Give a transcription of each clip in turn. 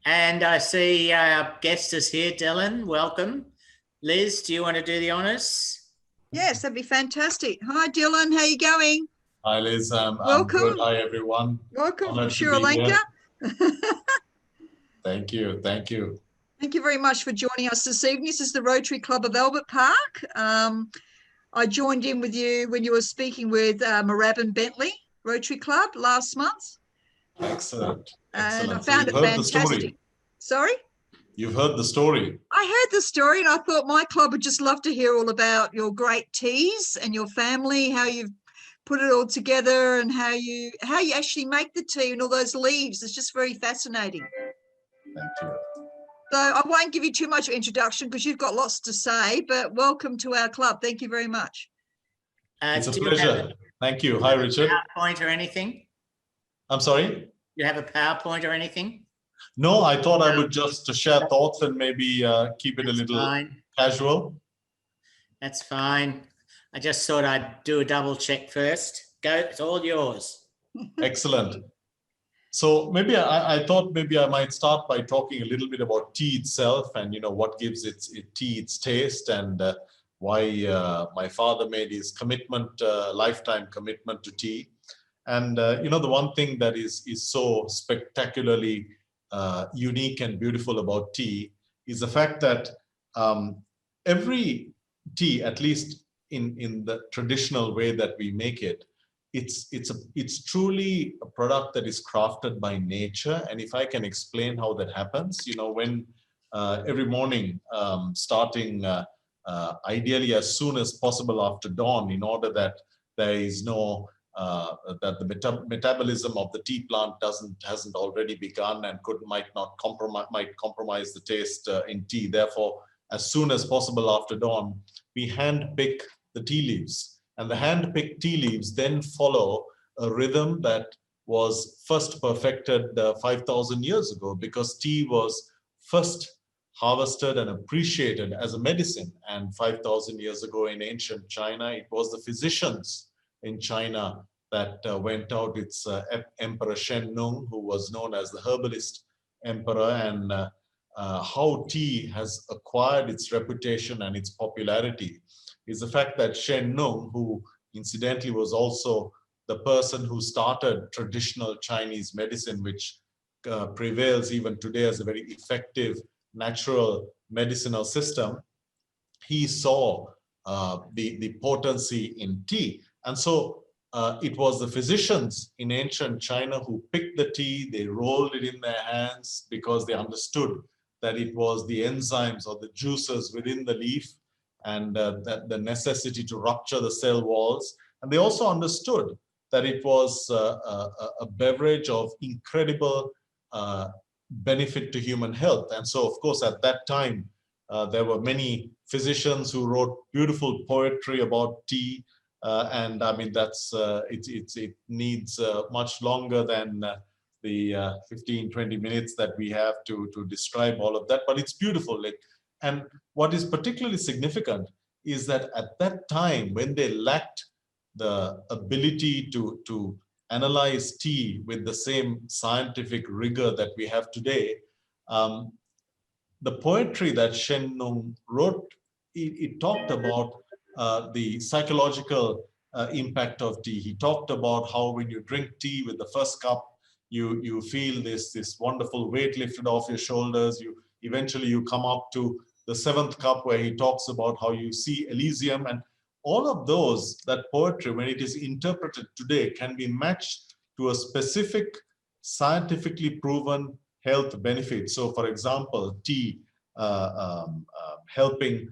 And I see our guest is here, Dylan. Welcome. Liz, do you want to do the honours? Yes, that'd be fantastic. Hi, Dylan. How you going? Hi, Liz. I'm Welcome. good. Hi, everyone. Welcome from Honored to Sri be Lanka. here. Thank you. Thank you. Thank you very much for joining us this evening. This is the Rotary Club of Albert Park. I joined in with you when you were speaking with Moorabbin Bentley Rotary Club last month. Excellent. And I Excellent. found it fantastic. Sorry? You've heard the story. I heard the story and I thought my club would just love to hear all about your great teas and your family, how you've put it all together and how you actually make the tea and all those leaves. It's just very fascinating. Thank you. So I won't give you too much introduction because you've got lots to say, but welcome to our club. Thank you very much. It's a pleasure. Thank you. Hi, Richard. PowerPoint or anything? I'm sorry? You have a PowerPoint or anything? No, I thought I would just share thoughts and maybe keep it a little casual. That's fine. I just thought I'd do a double check first. Go, it's all yours. Excellent. So maybe I thought maybe I might start by talking a little bit about tea itself and, what gives tea its taste and why my father made his commitment, lifetime commitment to tea. And, the one thing that is so spectacularly unique and beautiful about tea is the fact that every tea, at least in the traditional way that we make it, it's truly a product that is crafted by nature. And if I can explain how that happens, when every morning, starting ideally as soon as possible after dawn, in order that there is no that the metabolism of the tea plant hasn't already begun and might compromise the taste in tea. Therefore, as soon as possible after dawn, we hand pick the tea leaves. And the hand-picked tea leaves then follow a rhythm that was first perfected 5,000 years ago, because tea was first harvested and appreciated as a medicine. And 5,000 years ago in ancient China, it was the physicians in China that went out. It's Emperor Shen Nung, who was known as the herbalist emperor, and how tea has acquired its reputation and its popularity is the fact that Shen Nung, who incidentally was also the person who started traditional Chinese medicine, which prevails even today as a very effective natural medicinal system, he saw the potency in tea. And so it was the physicians in ancient China who picked the tea, they rolled it in their hands because they understood that it was the enzymes or the juices within the leaf and that the necessity to rupture the cell walls. And they also understood that it was a beverage of incredible benefit to human health. And so, of course, at that time, there were many physicians who wrote beautiful poetry about tea. And I mean, it needs much longer than the 15-20 minutes that we have to describe all of that, but it's beautiful. And what is particularly significant is that at that time, when they lacked the ability to analyze tea with the same scientific rigor that we have today, the poetry that Shen Nung wrote, it talked about the psychological impact of tea. He talked about how when you drink tea with the first cup, you feel this wonderful weight lifted off your shoulders. Eventually you come up to the seventh cup, where he talks about how you see Elysium. And all of those, that poetry, when it is interpreted today, can be matched to a specific scientifically proven health benefit. So for example, tea helping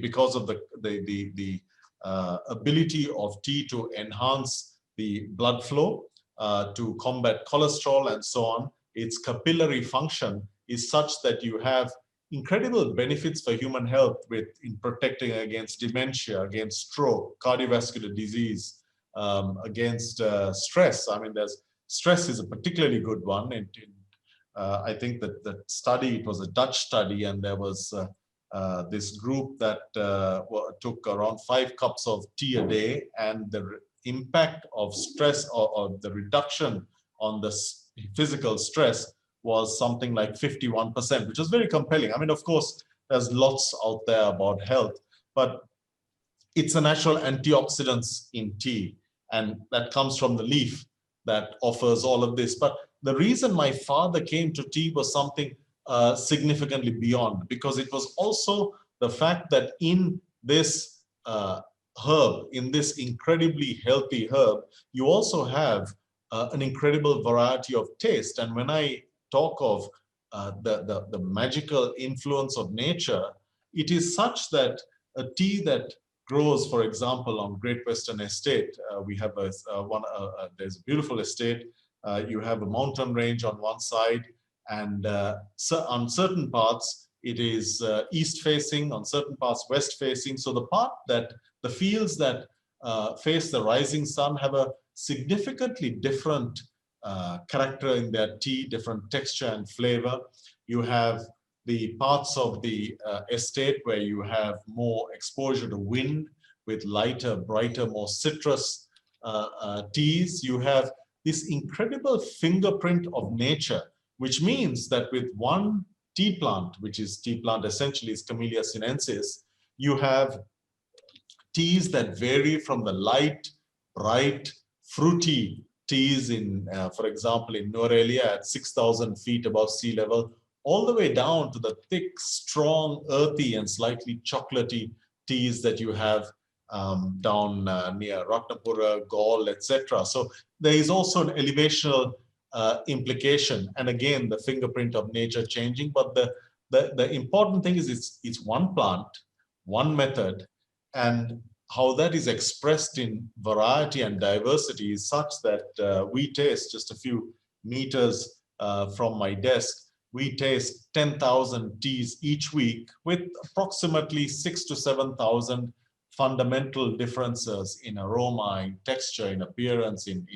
because of the ability of tea to enhance the blood flow, to combat cholesterol and so on. Its capillary function is such that you have incredible benefits for human health in protecting against dementia, against stroke, cardiovascular disease, against stress. I mean, stress is a particularly good one. I think that the study, it was a Dutch study, and there was this group that took around 5 cups of tea a day, and the impact of stress or the reduction on the physical stress was something like 51%, which was very compelling. I mean, of course, there's lots out there about health, but it's a natural antioxidants in tea, and that comes from the leaf that offers all of this. But the reason my father came to tea was something significantly beyond, because it was also the fact that in this herb, in this incredibly healthy herb, you also have an incredible variety of taste. And when I talk of the magical influence of nature, it is such that a tea that grows, for example, on Great Western Estate, we have there's a beautiful estate. You have a mountain range on one side, and so on certain parts it is east facing, on certain parts west facing. So the fields that face the rising sun have a significantly different character in their tea, different texture and flavor. You have the parts of the estate where you have more exposure to wind with lighter, brighter, more citrus teas. You have this incredible fingerprint of nature, which means that with one tea plant, which is tea plant essentially is Camellia sinensis, you have teas that vary from the light, bright, fruity teas in, for example, in Norelia at 6,000 feet above sea level, all the way down to the thick, strong, earthy, and slightly chocolatey teas that you have down near Ratnapura, Gaul, etc. So there is also an elevational implication, and again, the fingerprint of nature changing. But the important thing is it's one plant, one method, and how that is expressed in variety and diversity is such that we taste just a few meters from my desk. We taste 10,000 teas each week with approximately 6,000 to 7,000 fundamental differences in aroma, in texture, in appearance, in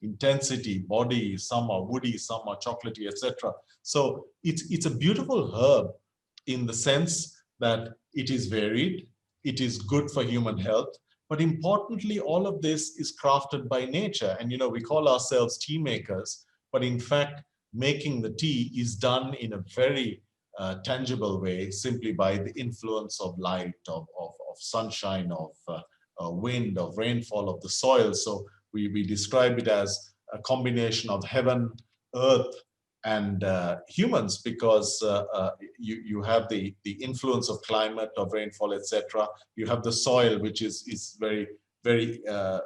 intensity, body. Some are woody, some are chocolatey, etc. So it's a beautiful herb in the sense that it is varied, it is good for human health, but importantly, all of this is crafted by nature. And we call ourselves tea makers, but in fact, making the tea is done in a very tangible way, simply by the influence of light, of sunshine, of wind, of rainfall, of the soil. So we describe it as a combination of heaven, earth, and humans, because you have the influence of climate, of rainfall, etc. You have the soil, which is very, very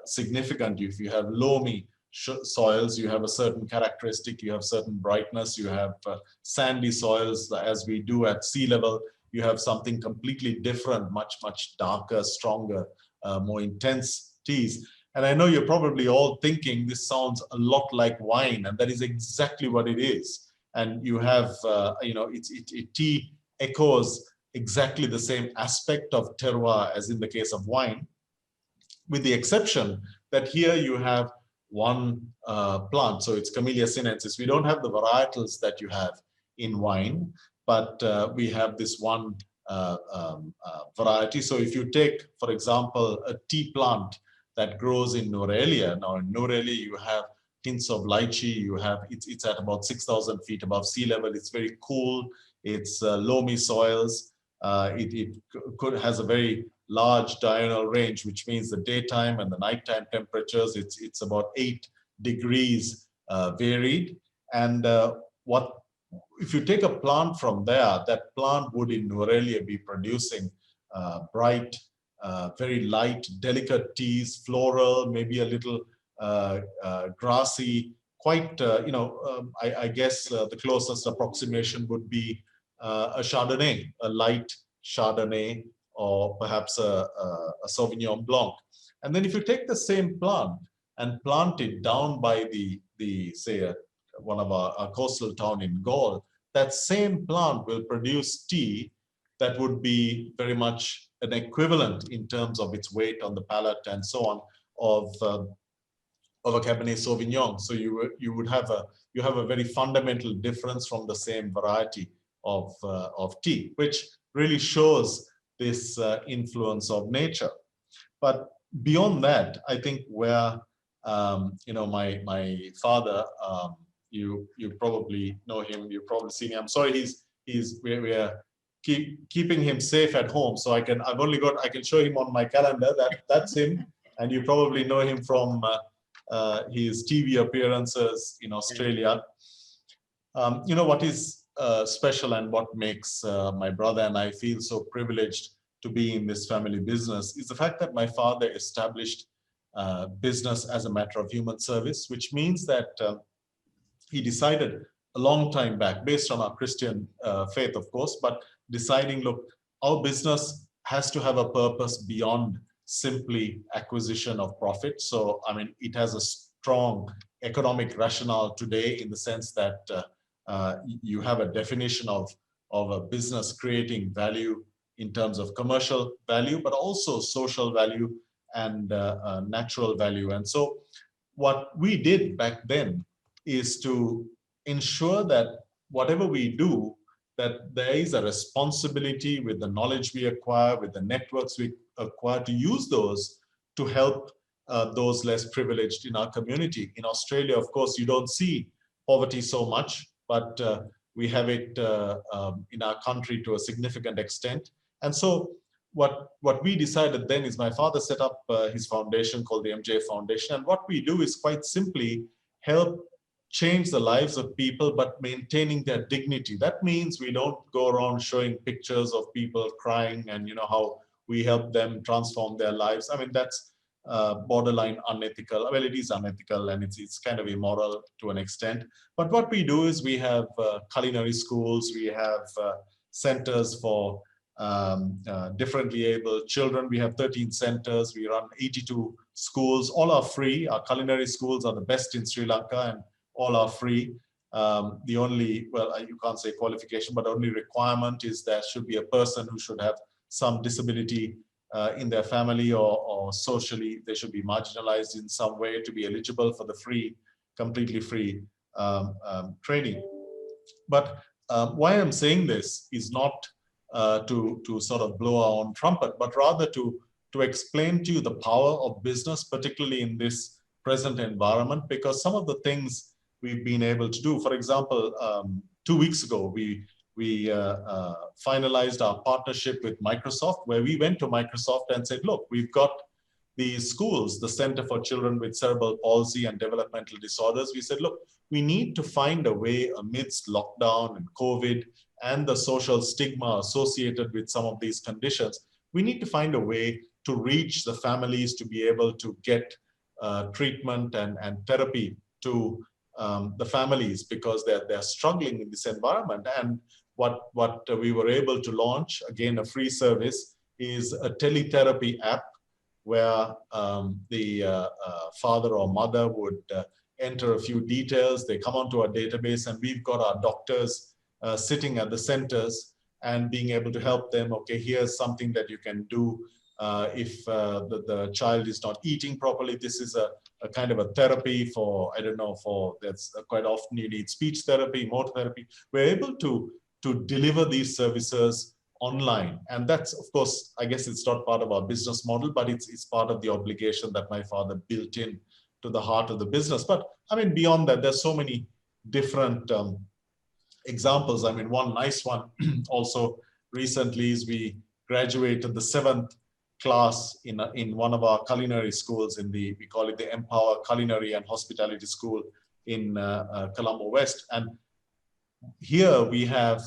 significant. If you have loamy soils, you have a certain characteristic, you have certain brightness. You have sandy soils, as we do at sea level, you have something completely different, much, much darker, stronger, more intense teas. And I know you're probably all thinking this sounds a lot like wine, and that is exactly what it is. And you have, tea echoes exactly the same aspect of terroir as in the case of wine, with the exception that here you have one plant. So it's Camellia sinensis. We don't have the varietals that you have in wine, but we have this one variety. So if you take, for example, a tea plant that grows in Norelia. Now in Norelia, you have hints of lychee. You have it's at about 6,000 feet above sea level. It's very cool. It's loamy soils. It has a very large diurnal range, which means the daytime and the nighttime temperatures, it's about 8 degrees varied. And if you take a plant from there, that plant would in Norelia be producing bright, very light, delicate teas, floral, maybe a little grassy, quite, I guess the closest approximation would be a Chardonnay, a light Chardonnay, or perhaps a Sauvignon Blanc. And then if you take the same plant and plant it down by say, one of our coastal town in Gaul, that same plant will produce tea that would be very much an equivalent in terms of its weight on the palate and so on of a Cabernet Sauvignon. So you would have a very fundamental difference from the same variety of tea, which really shows this influence of nature. But beyond that, I think where my father you probably know him. You've probably seen him. I'm sorry, we are keeping him safe at home. So I can show him on my calendar. That's him, and you probably know him from his TV appearances in Australia. What is special and what makes my brother and I feel so privileged to be in this family business is the fact that my father established business as a matter of human service, which means that he decided a long time back, based on our Christian faith, of course, but deciding, look, our business has to have a purpose beyond simply acquisition of profit. So, I mean, it has a strong economic rationale today in the sense that you have a definition of a business creating value in terms of commercial value, but also social value and natural value. And so what we did back then is to ensure that whatever we do, that there is a responsibility with the knowledge we acquire, with the networks we acquire, to use those to help those less privileged in our community. In Australia, of course, you don't see poverty so much, but we have it in our country to a significant extent. And so what we decided then is my father set up his foundation called the MJ Foundation. And what we do is quite simply help change the lives of people, but maintaining their dignity. That means we don't go around showing pictures of people crying and how we help them transform their lives. I mean, that's borderline unethical. Well, it is unethical and it's kind of immoral to an extent. But what we do is we have culinary schools, we have centers for differently able children. We have 13 centers, we run 82 schools, all are free. Our culinary schools are the best in Sri Lanka and all are free. The only, well, you can't say qualification, but only requirement is there should be a person who should have some disability in their family or socially, they should be marginalized in some way to be eligible for the free, completely free training. But why I'm saying this is not to sort of blow our own trumpet, but rather to explain to you the power of business, particularly in this present environment, because some of the things we've been able to do, for example, 2 weeks ago, we finalized our partnership with Microsoft, where we went to Microsoft and said, look, we've got these schools, the Center for Children with Cerebral Palsy and Developmental Disorders. We said, look, we need to find a way amidst lockdown and COVID and the social stigma associated with some of these conditions. We need to find a way to reach the families to be able to get treatment and therapy to the families, because they're struggling in this environment. And what we were able to launch, again, a free service, is a teletherapy app where the father or mother would enter a few details. They come onto our database, and we've got our doctors sitting at the centers and being able to help them. Okay, here's something that you can do if the child is not eating properly. This is a kind of a therapy for, I don't know, that's quite often you need speech therapy, motor therapy. We're able to deliver these services online. And that's, of course, I guess it's not part of our business model, but it's part of the obligation that my father built in to the heart of the business. But I mean, beyond that, there's so many different examples. I mean, one nice one also recently is we graduated the 7th class in one of our culinary schools we call it the Empower Culinary and Hospitality School in Colombo West. And here we have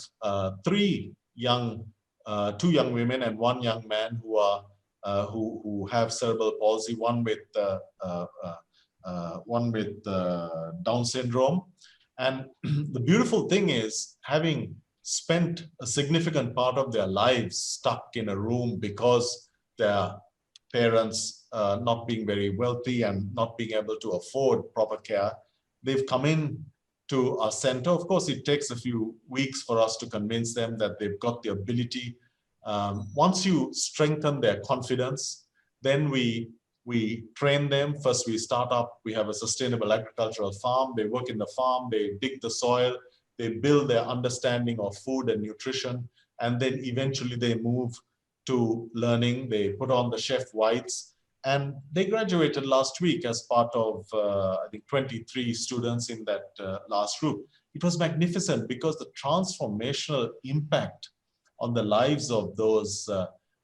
two young women and one young man who have cerebral palsy, one with Down syndrome. And the beautiful thing is, having spent a significant part of their lives stuck in a room because their parents not being very wealthy and not being able to afford proper care, they've come in to our center. Of course, it takes a few weeks for us to convince them that they've got the ability. Once you strengthen their confidence, then we train them. First, we start up, we have a sustainable agricultural farm. They work in the farm, they dig the soil, they build their understanding of food and nutrition, and then eventually they move to learning. They put on the chef whites, And they graduated last week as part of, I think, 23 students in that last group. It was magnificent because the transformational impact on the lives of those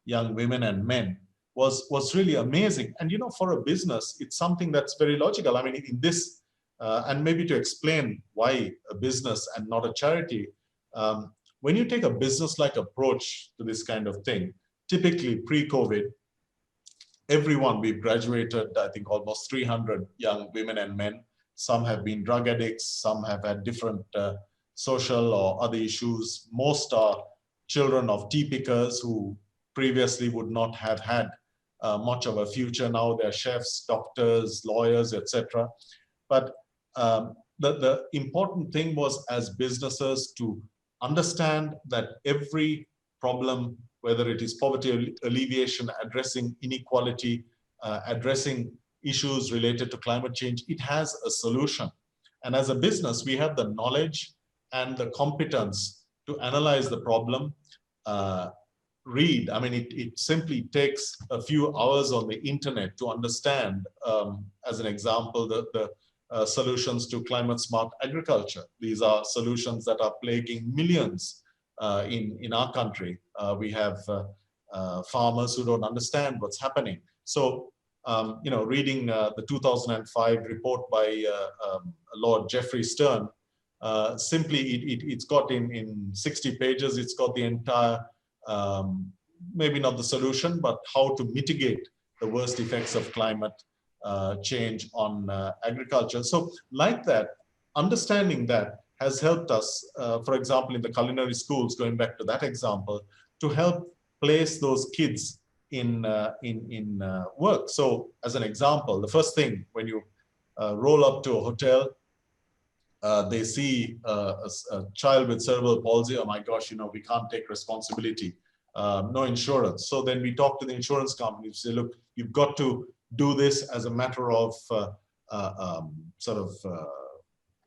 young women and men was really amazing. And, you know, for a business, it's something that's very logical. I mean, in this, and maybe to explain why a business and not a charity, when you take a business-like approach to this kind of thing, typically pre-COVID, everyone, we've graduated, I think, almost 300 young women and men. Some have been drug addicts, some have had different social or other issues. Most are children of tea pickers who previously would not have had much of a future. Now they're chefs, doctors, lawyers, etc. But the important thing was, as businesses, to understand that every problem, whether it is poverty alleviation, addressing inequality, addressing issues related to climate change, it has a solution. And as a business, we have the knowledge and the competence to analyze the problem, read. I mean, it simply takes a few hours on the internet to understand, as an example, the solutions to climate smart agriculture. These are solutions that are plaguing millions in our country. We have farmers who don't understand what's happening. So, you know, reading the 2005 report by Lord Jeffrey Stern, simply it's got in 60 pages, it's got the entire, maybe not the solution, but how to mitigate the worst effects of climate change on agriculture. So like that, understanding that has helped us, for example, in the culinary schools, going back to that example, to help place those kids in work. So as an example, the first thing when you roll up to a hotel, they see a child with cerebral palsy. Oh my gosh, you know, we can't take responsibility. No insurance. So then we talk to the insurance company, say, look, you've got to do this as a matter of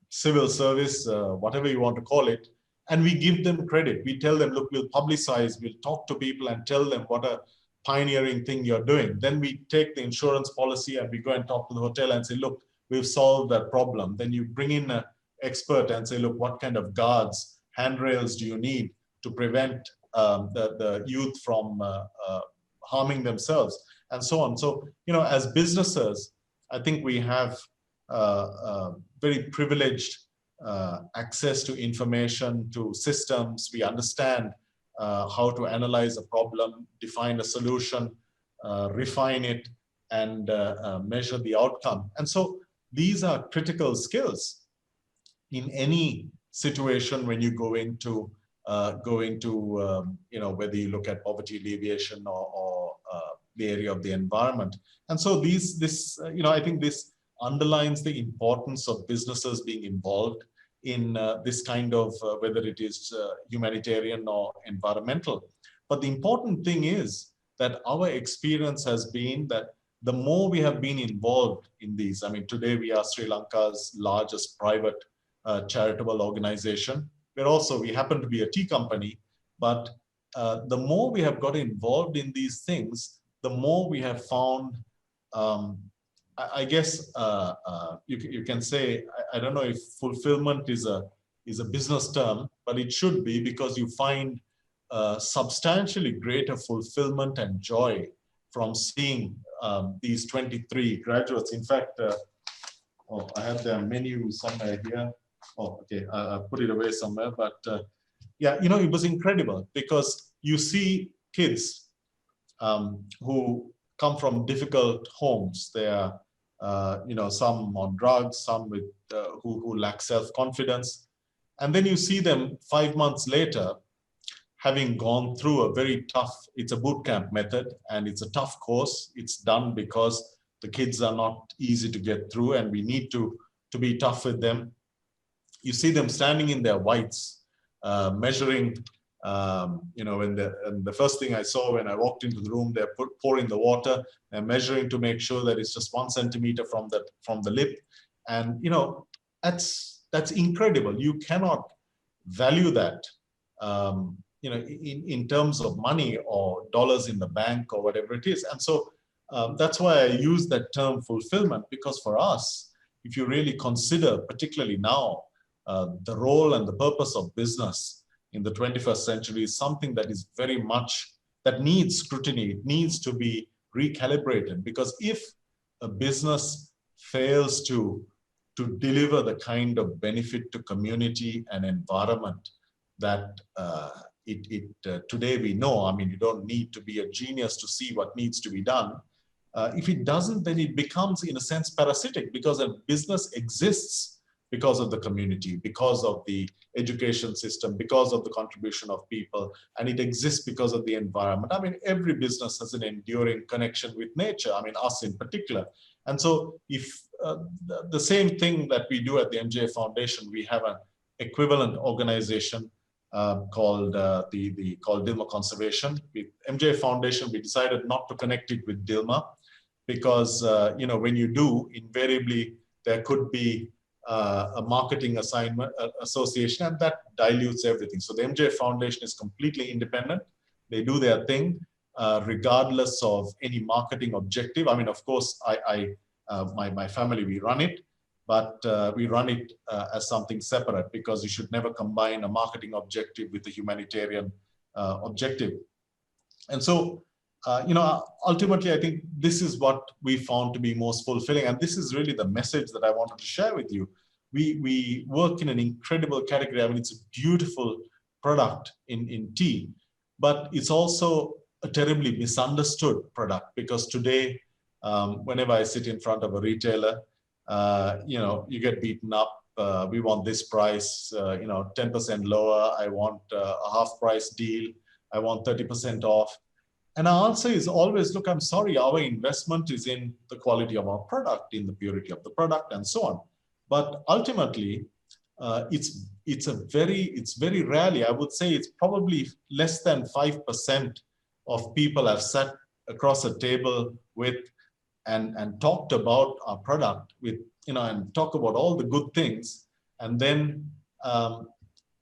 civil service, whatever you want to call it. And we give them credit. We tell them, look, we'll publicize, we'll talk to people and tell them what a pioneering thing you're doing. Then we take the insurance policy and we go and talk to the hotel and say, look, we've solved that problem. Then you bring in an expert and say, look, what kind of guards, handrails do you need to prevent the youth from harming themselves, and so on. So, you know, as businesses, I think we have very privileged access to information, to systems. We understand how to analyze a problem, define a solution, refine it, and measure the outcome. And so these are critical skills in any situation when you go into you know, whether you look at poverty alleviation or the area of the environment. And so this you know, I think this underlines the importance of businesses being involved in this kind of, whether it is humanitarian or environmental. But the important thing is that our experience has been that the more we have been involved in these, I mean, today we are Sri Lanka's largest private charitable organization. We happen to be a tea company, but the more we have got involved in these things, the more we have found, I guess you can say, I don't know if fulfillment is a business term, but it should be, because you find substantially greater fulfillment and joy from seeing these 23 graduates. In fact, oh, I have their menu somewhere here. Oh, okay, I put it away somewhere, but yeah, you know, it was incredible because you see kids who come from difficult homes. They are, you know, some on drugs, some with who lack self-confidence, and then you see them 5 months later, having gone through a very tough. It's a boot camp method, and it's a tough course. It's done because the kids are not easy to get through, and we need to be tough with them. You see them standing in their whites, measuring, you know, and the first thing I saw when I walked into the room, they're pouring the water and measuring to make sure that it's just 1 centimeter from the lip. And, you know, that's incredible. You cannot value that, you know, in terms of money or dollars in the bank or whatever it is. And so That's why I use that term fulfillment, because for us, if you really consider, particularly now, the role and the purpose of business in the 21st century is something that is very much, that needs scrutiny. It needs to be recalibrated, because if a business fails to deliver the kind of benefit to community and environment that today we know, I mean, you don't need to be a genius to see what needs to be done. If it doesn't, then it becomes, in a sense, parasitic, because a business exists because of the community, because of the education system, because of the contribution of people, and it exists because of the environment. I mean, every business has an enduring connection with nature, I mean, us in particular. And so if the same thing that we do at the MJ Foundation, we have an equivalent organization called Dilmah Conservation. With MJ Foundation, we decided not to connect it with Dilmah, because you know, when you do, invariably there could be a marketing assignment association, and that dilutes everything. So the MJ Foundation is completely independent. They do their thing regardless of any marketing objective. I mean, of course, my family, we run it, but we run it as something separate, because you should never combine a marketing objective with a humanitarian objective. And so, you know, ultimately, I think this is what we found to be most fulfilling. And this is really the message that I wanted to share with you. We work in an incredible category. I mean, it's a beautiful product in tea, but it's also a terribly misunderstood product, because today, whenever I sit in front of a retailer, you know, you get beaten up. We want this price, you know, 10% lower. I want a half price deal. I want 30% off. And our answer is always, look, I'm sorry, our investment is in the quality of our product, in the purity of the product, and so on. But ultimately, it's very rarely, I would say it's probably less than 5% of people have sat across a table with and talked about our product with, you know, and talk about all the good things. And then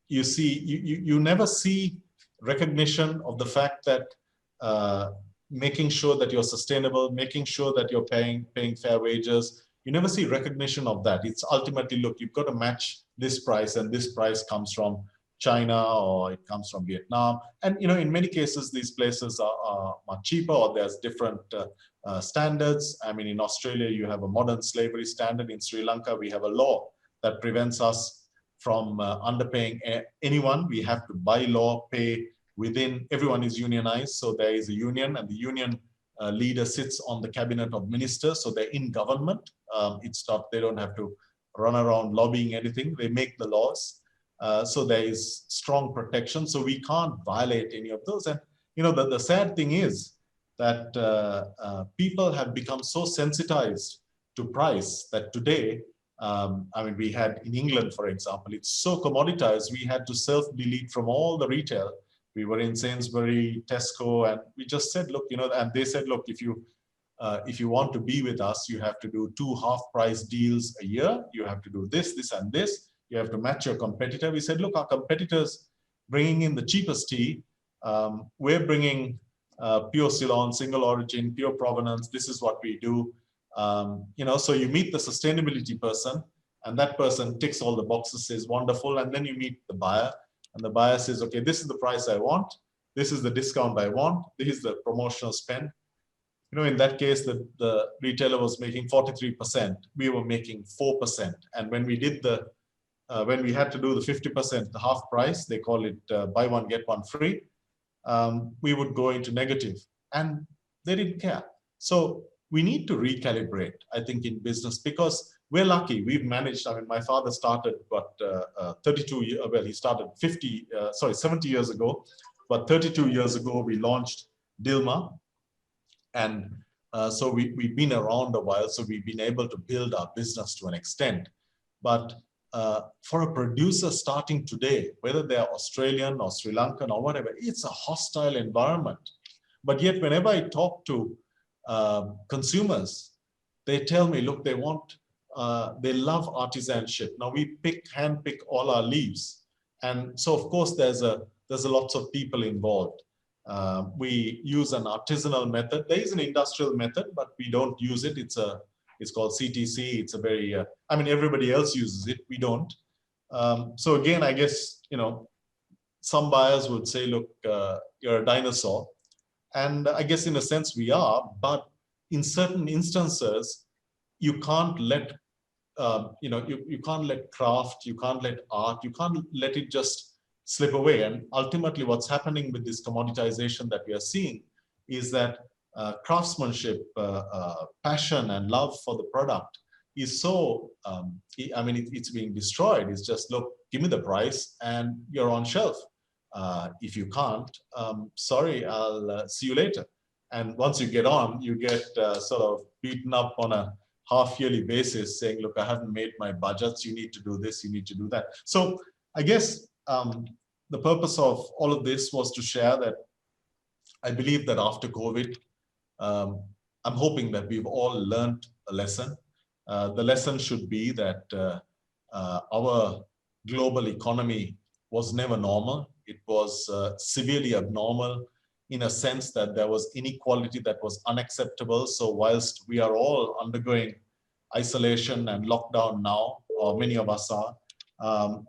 you see, you never see recognition of the fact that making sure that you're sustainable, making sure that you're paying fair wages, you never see recognition of that. It's ultimately, look, you've got to match this price, and this price comes from China or it comes from Vietnam. And, you know, in many cases, these places are much cheaper, or there's different standards. I mean, in Australia, you have a modern slavery standard. In Sri Lanka, we have a law that prevents us from underpaying anyone. We have to, by law, pay within, everyone is unionized. So there is a union, and the union leader sits on the cabinet of ministers. So they're in government. It's not, they don't have to run around lobbying anything. They make the laws. So there is strong protection. So we can't violate any of those. And, you know, the sad thing is that people have become so sensitized to price that today, I mean, we had in England, for example, it's so commoditized, we had to self-delete from all the retail. We were in Sainsbury, Tesco, and we just said, look, you know, and they said, look, if you want to be with us, you have to do 2 half-price deals a year. You have to do this, this, and this. You have to match your competitor. We said, look, our competitors bringing in the cheapest tea. We're bringing pure Ceylon, single origin, pure provenance. This is what we do. You know, so you meet the sustainability person, and that person ticks all the boxes, says wonderful, and then you meet the buyer, and the buyer says, okay, this is the price I want. This is the discount I want. This is the promotional spend. You know, in that case, the retailer was making 43%. We were making 4%. And when we did when we had to do the 50%, the half price, they call it buy one, get one free, we would go into negative, and they didn't care. So we need to recalibrate, I think, in business, because we're lucky. We've managed, I mean, my father started, but 32 years, well, he started 70 years ago, but 32 years ago, we launched Dilmah. And so we've been around a while, so we've been able to build our business to an extent. But for a producer starting today, whether they're Australian or Sri Lankan or whatever, it's a hostile environment. But yet, whenever I talk to consumers, they tell me, look, they love artisanship. Now we hand pick all our leaves. And so, of course, there's lots of people involved. We use an artisanal method. There is an industrial method, but we don't use it. It's called CTC. It's a very, I mean, everybody else uses it. We don't. So again, I guess, you know, some buyers would say, look, you're a dinosaur. And I guess in a sense we are, but in certain instances, you can't let, you know, you can't let craft, you can't let art, you can't let it just slip away. And ultimately what's happening with this commoditization that we are seeing is that craftsmanship, passion and love for the product is so, I mean, it's being destroyed. It's just, look, give me the price and you're on shelf. If you can't, sorry, I'll see you later. And once you get on, you get sort of beaten up on a half-yearly basis saying, look, I haven't made my budgets. You need to do this, you need to do that. So I guess the purpose of all of this was to share that I believe that after COVID, I'm hoping that we've all learned a lesson. The lesson should be that our global economy was never normal. It was severely abnormal in a sense that there was inequality that was unacceptable. So whilst we are all undergoing isolation and lockdown now, or many of us are,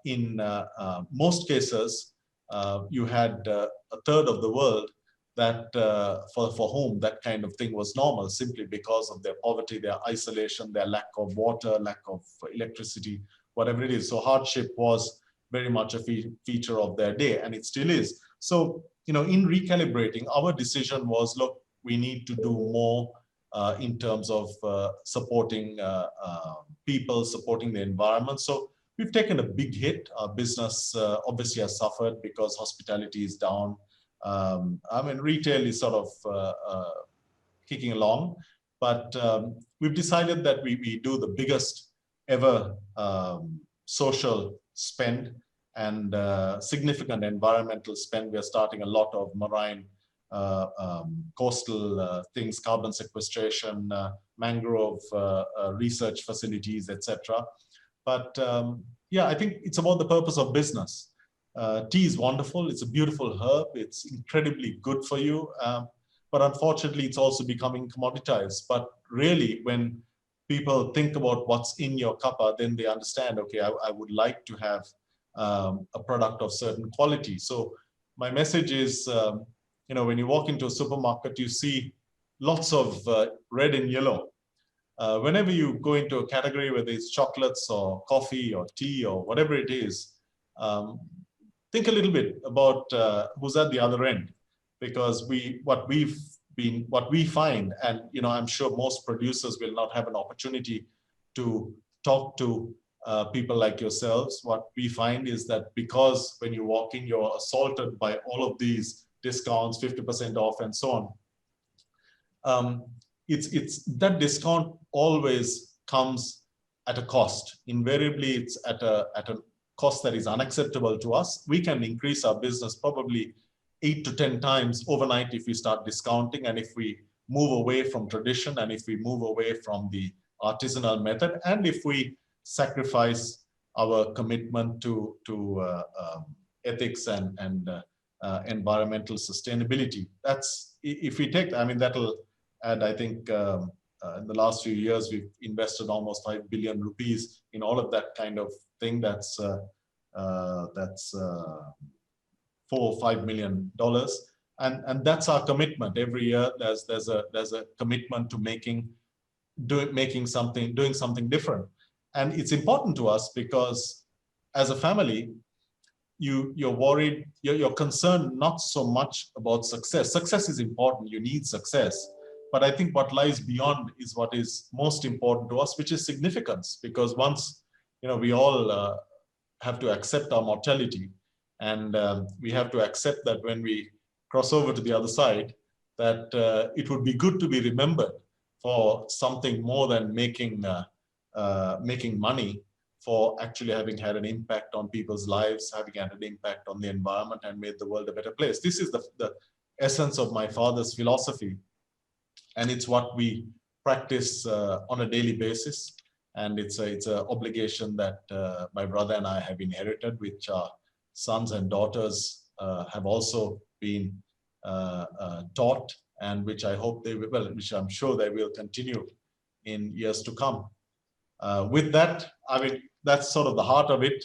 in most cases, you had a third of the world that for whom that kind of thing was normal, simply because of their poverty, their isolation, their lack of water, lack of electricity, whatever it is. So hardship was very much a feature of their day, and it still is. So, you know, in recalibrating, our decision was, look, we need to do more in terms of supporting people, supporting the environment. So we've taken a big hit. Our business obviously has suffered because hospitality is down. I mean, retail is sort of kicking along, but we've decided that we do the biggest ever social spend and significant environmental spend. We are starting a lot of marine coastal things, carbon sequestration, mangrove research facilities, etc. But yeah, I think it's about the purpose of business. Tea is wonderful. It's a beautiful herb. It's incredibly good for you. But unfortunately, it's also becoming commoditized. But really, when people think about what's in your cuppa, then they understand, okay, I would like to have a product of certain quality. So my message is, you know, when you walk into a supermarket, you see lots of red and yellow. Whenever you go into a category, whether it's chocolates or coffee or tea or whatever it is, think a little bit about who's at the other end, because what we find, and you know, I'm sure most producers will not have an opportunity to talk to people like yourselves. What we find is that because when you walk in, you're assaulted by all of these discounts, 50% off, and so on. It's that discount always comes at a cost. Invariably, it's at a cost that is unacceptable to us. We can increase our business probably 8 to 10 times overnight if we start discounting, and if we move away from tradition, and if we move away from the artisanal method, and if we sacrifice our commitment to ethics and environmental sustainability. That's, if we take, I mean, that'll add, I think, in the last few years, we've invested almost 5 billion rupees in all of that kind of thing. That's $4 or $5 million, and that's our commitment. Every year, there's a commitment to doing something different, and it's important to us because, as a family, you're worried, you're concerned not so much about success. Success is important. You need success. But I think what lies beyond is what is most important to us, which is significance. Because once, you know, we all have to accept our mortality, and we have to accept that when we cross over to the other side, that it would be good to be remembered for something more than making money, for actually having had an impact on people's lives, having had an impact on the environment, and made the world a better place. This is the essence of my father's philosophy. And it's what we practice on a daily basis. And it's an obligation that my brother and I have inherited, which our sons and daughters have also been taught, and which I hope they will, well, which I'm sure they will continue in years to come. With that, I mean, that's sort of the heart of it.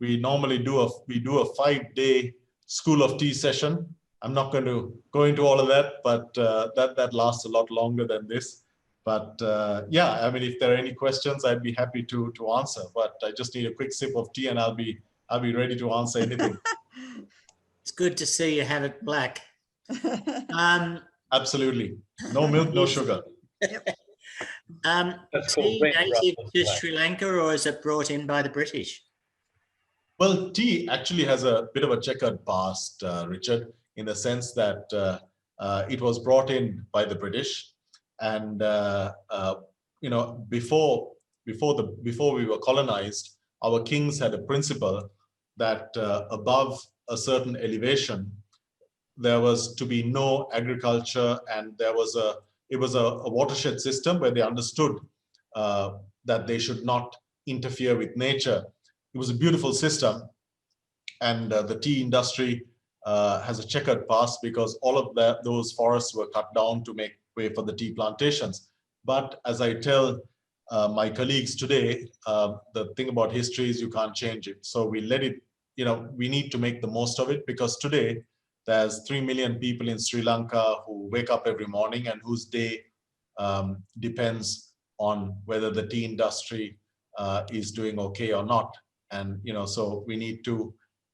We normally do a 5-day School of Tea session. I'm not going to go into all of that, but that lasts a lot longer than this. But yeah, I mean, if there are any questions, I'd be happy to answer. But I just need a quick sip of tea, and I'll be ready to answer anything. It's good to see you have it black. Absolutely, no milk, no sugar. That's called Tea wet native Russian to black. Sri Lanka, or is it brought in by the British? Well, tea actually has a bit of a checkered past, Richard, in the sense that it was brought in by the British, and you know, before we were colonized, our kings had a principle that above a certain elevation, there was to be no agriculture, and it was a watershed system where they understood that they should not interfere with nature. It was a beautiful system, and the tea industry has a checkered past because all of those forests were cut down to make way for the tea plantations. But as I tell my colleagues today, the thing about history is you can't change it. So we let it, you know, we need to make the most of it, because today there's 3 million people in Sri Lanka who wake up every morning and whose day depends on whether the tea industry is doing okay or not. And, you know, so we need to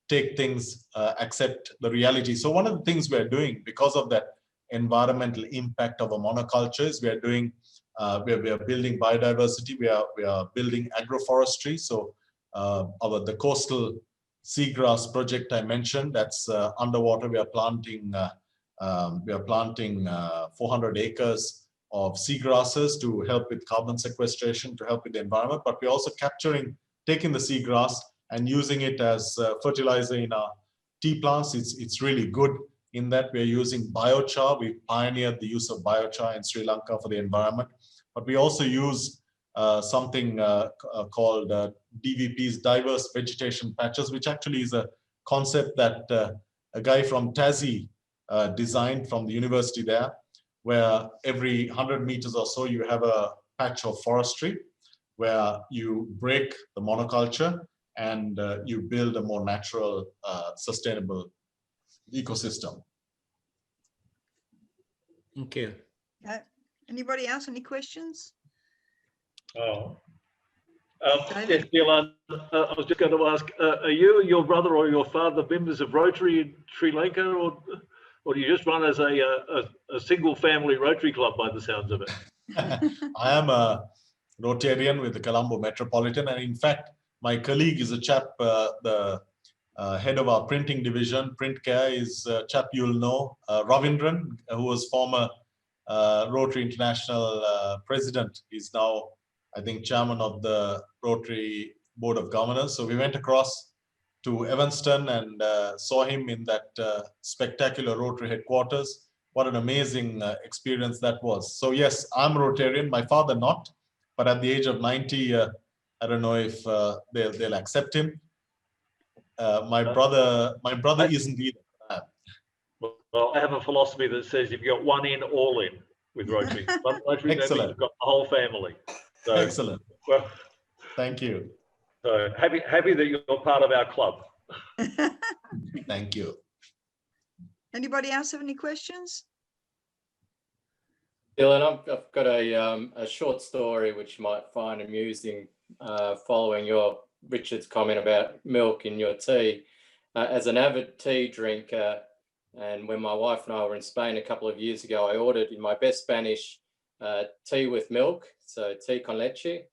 take things, accept the reality. So one of the things we're doing because of that environmental impact of a monoculture is we are building biodiversity. We are building agroforestry. So the coastal seagrass project I mentioned, that's underwater. We are planting 400 acres of seagrasses to help with carbon sequestration, to help with the environment. But we're also taking the seagrass and using it as fertilizer in our tea plants. It's really good in that we're using biochar. We pioneered the use of biochar in Sri Lanka for the environment. But we also use something called DVPs, diverse vegetation patches, which actually is a concept that a guy from Tassie designed from the university there, where every 100 meters or so you have a patch of forestry where you break the monoculture and you build a more natural, sustainable ecosystem. Thank you. Anybody else? Any questions? Oh. David? Yes, Dilhan, I was just going to ask, are you, your brother or your father members of Rotary in Sri Lanka, or do you just run as a single family Rotary club by the sounds of it? I am a Rotarian with the Colombo Metropolitan, and in fact, my colleague is a chap, the head of our printing division, Print Care, is a chap you'll know, Ravindran, who was former Rotary International president. He's now, I think, chairman of the Rotary Board of Governors. So we went across to Evanston and saw him in that spectacular Rotary headquarters. What an amazing experience that was. So yes, I'm a Rotarian, my father not, but at the age of 90, I don't know if they'll accept him. My brother isn't either. Well, I have a philosophy that says if you got one in, all in with Rotary. But Rotary, that means you've got the whole family. So, excellent. Well, thank you. So happy that you're part of our club. Thank you. Anybody else have any questions? Dilhan, I've got a short story which you might find amusing, following Richard's comment about milk in your tea. As an avid tea drinker, and when my wife and I were in Spain a couple of years ago, I ordered in my best Spanish tea with milk, so tea con leche,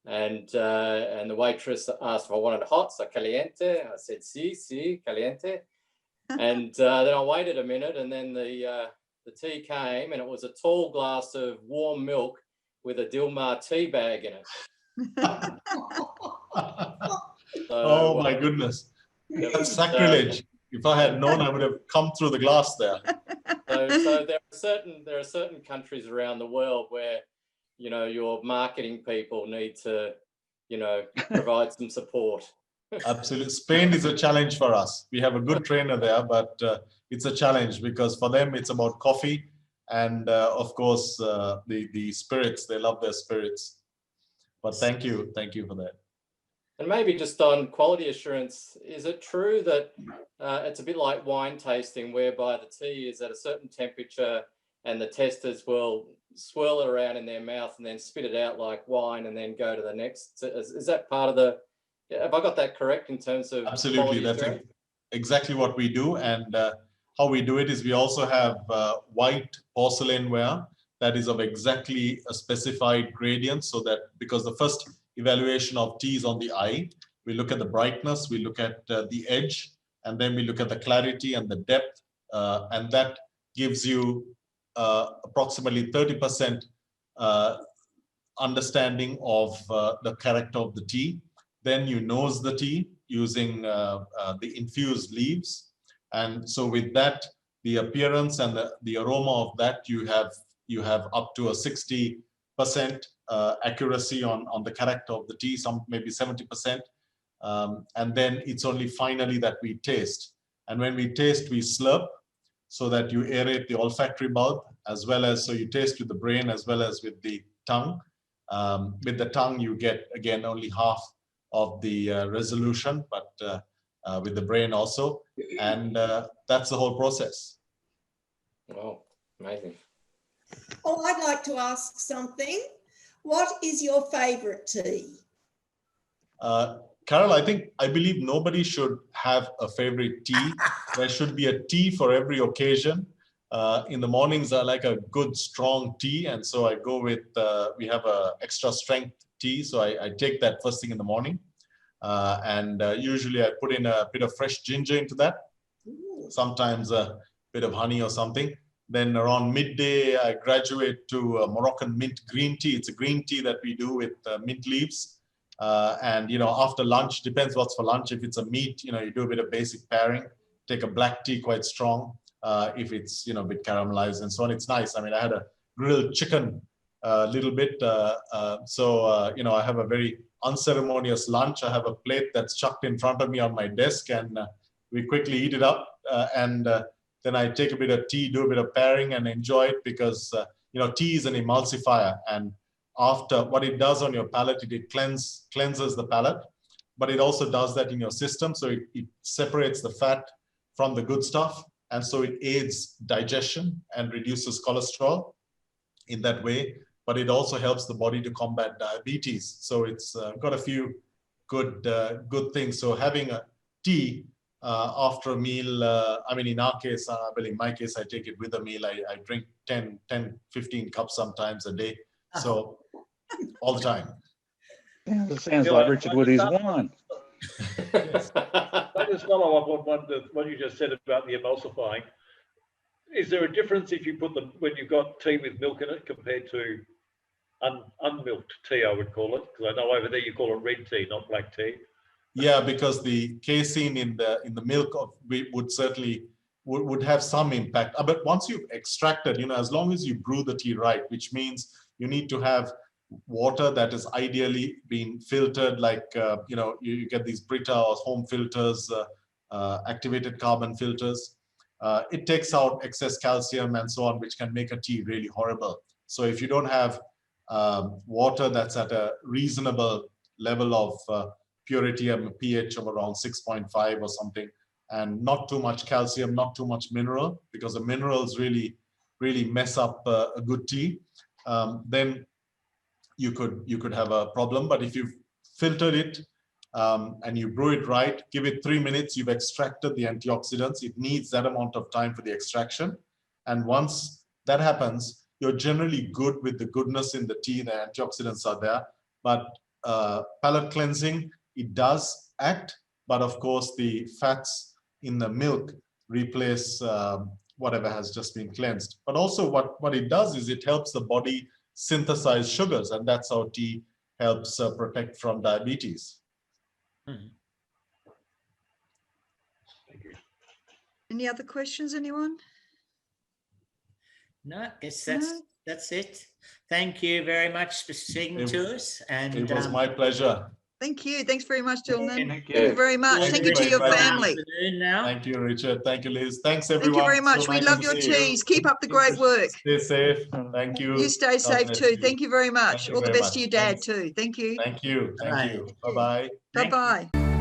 and the waitress asked if I wanted hot, so caliente. I said sí, caliente, and then I waited a minute, and then the tea came, and it was a tall glass of warm milk with a Dilmah tea bag in it. Oh my goodness, that's sacrilege. If I had known, I would have come through the glass there. So there are certain countries around the world where, you know, your marketing people need to, you know, provide some support. Absolutely. Spain is a challenge for us. We have a good trainer there, but it's a challenge because for them it's about coffee and of course the spirits. They love their spirits. But thank you for that. And maybe just on quality assurance, is it true that it's a bit like wine tasting, whereby the tea is at a certain temperature and the testers will swirl it around in their mouth and then spit it out like wine and then go to the next? Is that part of the, have I got that correct in terms of Absolutely, that's exactly what we do. And how we do it is we also have white porcelainware that is of exactly a specified gradient, so that because the first evaluation of tea is on the eye, we look at the brightness, we look at the edge, and then we look at the clarity and the depth, and that gives you approximately 30% understanding of the character of the tea. Then you nose the tea using the infused leaves, and so with that, the appearance and the aroma of that, you have up to a 60% accuracy on the character of the tea, some maybe 70%, and then it's only finally that we taste. And when we taste, we slurp so that you aerate the olfactory bulb, as well as, so you taste with the brain as well as with the tongue. With the tongue, you get again only half of the resolution, but with the brain also, and that's the whole process. Wow, amazing. Oh, I'd like to ask something. What is your favorite tea? Carol, I believe nobody should have a favorite tea. There should be a tea for every occasion. In the mornings, I like a good strong tea, and so I go with, we have a extra strength tea, so I take that first thing in the morning. And usually I put in a bit of fresh ginger into that, sometimes a bit of honey or something. Then around midday, I graduate to Moroccan mint green tea. It's a green tea that we do with mint leaves. And, after lunch, depends what's for lunch. If it's a meat, you do a bit of basic pairing, take a black tea quite strong. If it's, a bit caramelized and so on, it's nice. I mean, I had a grilled chicken a little bit. I have a very unceremonious lunch. I have a plate that's chucked in front of me on my desk, and we quickly eat it up. Then I take a bit of tea, do a bit of pairing, and enjoy it because, tea is an emulsifier. And after, what it does on your palate, it cleanses the palate, but it also does that in your system. So it separates the fat from the good stuff. And so it aids digestion and reduces cholesterol in that way. But it also helps the body to combat diabetes. So it's got a few good things. So having a tea after a meal, in our case, in my case, I take it with a meal. I drink 10, 15 cups sometimes a day. So all the time. Yeah, it sounds like Richard with his wine. I just follow up on what you just said about the emulsifying. Is there a difference if you put when you've got tea with milk in it compared to unmilked tea, I would call it, because I know over there you call it red tea, not black tea. Yeah, because the casein in the milk would certainly would have some impact. But once you've extracted, as long as you brew the tea right, which means you need to have water that is ideally being filtered, like you get these Brita or home filters, activated carbon filters. It takes out excess calcium and so on, which can make a tea really horrible. So if you don't have water that's at a reasonable level of purity, and a pH of around 6.5 or something, and not too much calcium, not too much mineral, because the minerals really mess up a good tea, then you could have a problem. But if you've filtered it and you brew it right, give it 3 minutes, you've extracted the antioxidants. It needs that amount of time for the extraction. And once that happens, you're generally good with the goodness in the tea. The antioxidants are there. But palate cleansing, it does act. But of course, the fats in the milk replace whatever has just been cleansed. But also what it does is it helps the body synthesize sugars, and that's how tea helps protect from diabetes. Mhm. Thank you. Any other questions, anyone? No, I guess that's it. Thank you very much for speaking to us. And It was my pleasure. Thank you. Thanks very much, Dilmah. Thank Thank you very much. Thank Thank you you to very your much. family. Afternoon now. Thank you, Richard. Thank you, Liz. Thanks, everyone. Thank you very much. So We nice love to your see you. teas. Keep up the great work. Stay safe. Thank you. You stay God safe bless too. you. Thank you very much. Thank you All the very best to much. your dad Thanks. too. Thank you. Thank you. Thank Bye. you. Bye-bye. Bye-bye.